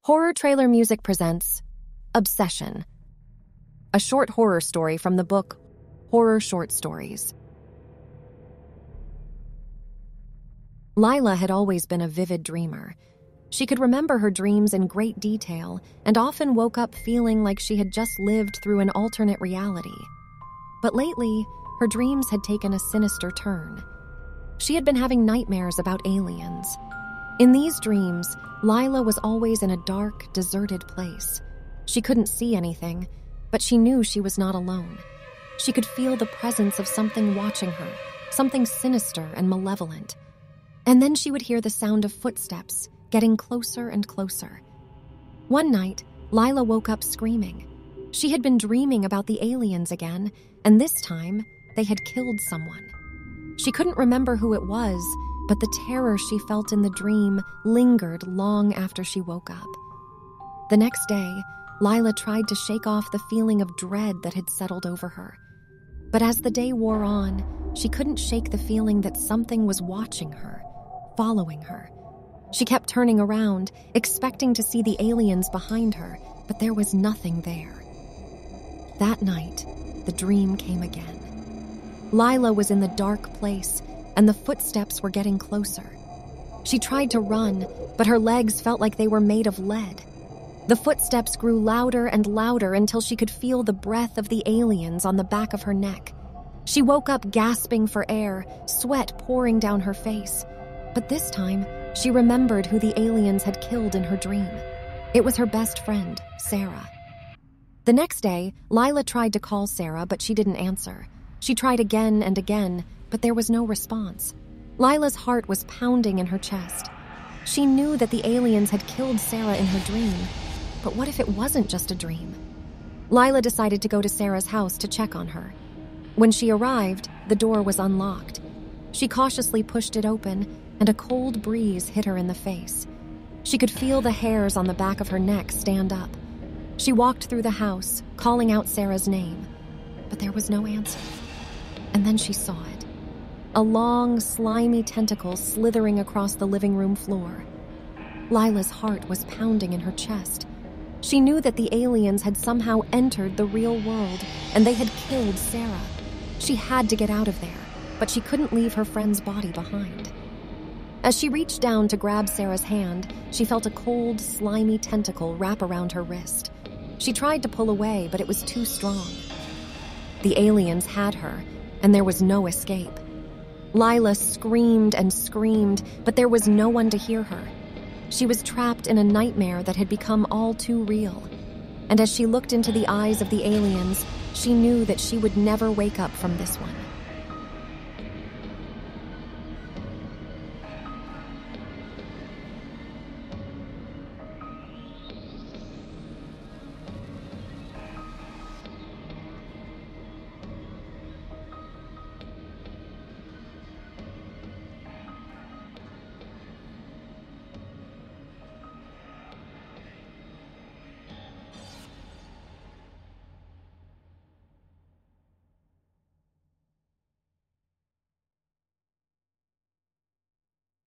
Horror Trailer Music presents Obsession, a short horror story from the book Horror Short Stories. Lila had always been a vivid dreamer. She could remember her dreams in great detail and often woke up feeling like she had just lived through an alternate reality. But lately, her dreams had taken a sinister turn. She had been having nightmares about aliens. In these dreams, Lila was always in a dark, deserted place. She couldn't see anything, but she knew she was not alone. She could feel the presence of something watching her, something sinister and malevolent. And then she would hear the sound of footsteps getting closer and closer. One night, Lila woke up screaming. She had been dreaming about the aliens again, and this time, they had killed someone. She couldn't remember who it was, but the terror she felt in the dream lingered long after she woke up. The next day, Lila tried to shake off the feeling of dread that had settled over her. But as the day wore on, she couldn't shake the feeling that something was watching her, following her. She kept turning around, expecting to see the aliens behind her, but there was nothing there. That night, the dream came again. Lila was in the dark place, and the footsteps were getting closer. She tried to run, but her legs felt like they were made of lead. The footsteps grew louder and louder until she could feel the breath of the aliens on the back of her neck. She woke up gasping for air, sweat pouring down her face. But this time, she remembered who the aliens had killed in her dream. It was her best friend, Sarah. The next day, Lila tried to call Sarah, but she didn't answer. She tried again and again, but there was no response. Lila's heart was pounding in her chest. She knew that the aliens had killed Sarah in her dream, but what if it wasn't just a dream? Lila decided to go to Sarah's house to check on her. When she arrived, the door was unlocked. She cautiously pushed it open, and a cold breeze hit her in the face. She could feel the hairs on the back of her neck stand up. She walked through the house, calling out Sarah's name, but there was no answer. And then she saw it. A long, slimy tentacle slithering across the living room floor. Lila's heart was pounding in her chest. She knew that the aliens had somehow entered the real world, and they had killed Sarah. She had to get out of there, but she couldn't leave her friend's body behind. As she reached down to grab Sarah's hand, she felt a cold, slimy tentacle wrap around her wrist. She tried to pull away, but it was too strong. The aliens had her, and there was no escape. Lila screamed and screamed, but there was no one to hear her. She was trapped in a nightmare that had become all too real. And as she looked into the eyes of the aliens, she knew that she would never wake up from this one.